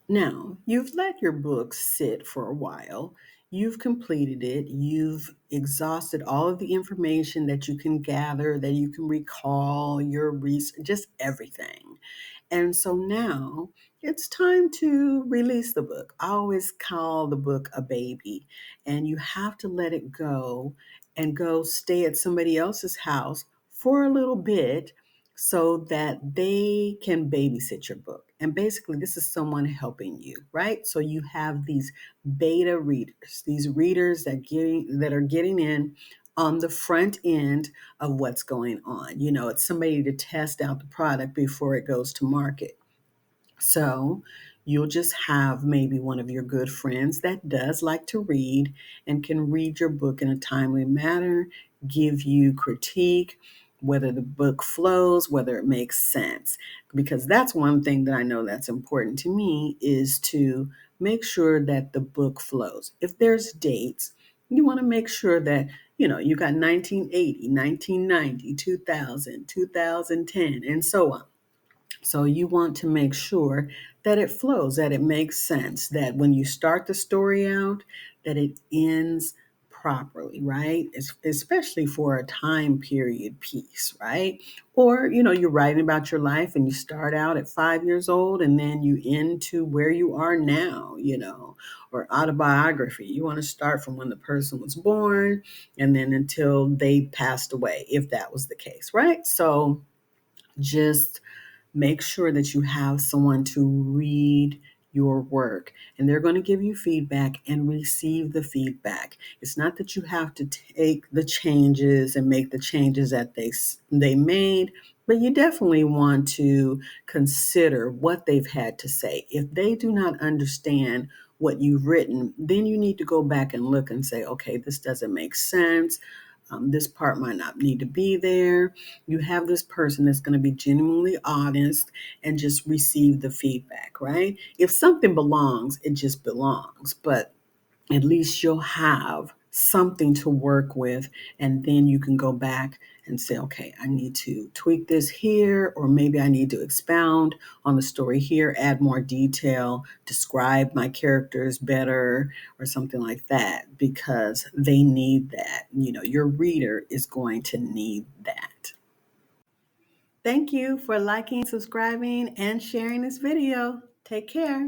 Now, you've let your book sit for a while. You've completed it. You've exhausted all of the information that you can gather, that you can recall, your research, just everything. And so now it's time to release the book. I always call the book a baby, and you have to let it go and go stay at somebody else's house for a little bit so that they can babysit your book. And basically, this is someone helping you, right? So you have these beta readers, these readers that are getting in on the front end of what's going on. It's somebody to test out the product before it goes to market. So you'll just have maybe one of your good friends that does like to read and can read your book in a timely manner, give you critique, whether the book flows, whether it makes sense. Because that's one thing that I know that's important to me is to make sure that the book flows. If there's dates, you want to make sure that you got 1980, 1990, 2000, 2010, and so on. So you want to make sure that it flows, that it makes sense, that when you start the story out, that it ends properly, right? Especially for a time period piece, right? Or, you're writing about your life and you start out at 5 years old and then you end to where you are now, or autobiography. You want to start from when the person was born and then until they passed away, if that was the case, right? So just make sure that you have someone to read your work and they're going to give you feedback and receive the feedback. It's not that you have to take the changes and make the changes that they made, but you definitely want to consider what they've had to say. If they do not understand what you've written, then you need to go back and look and say, okay, this doesn't make sense. This part might not need to be there. You have this person that's going to be genuinely honest and just receive the feedback, right? If something belongs, it just belongs. But at least you'll have something to work with. And then you can go back and say, okay, I need to tweak this here, or maybe I need to expound on the story here, add more detail, describe my characters better, or something like that, because they need that. Your reader is going to need that. Thank you for liking, subscribing, and sharing this video. Take care.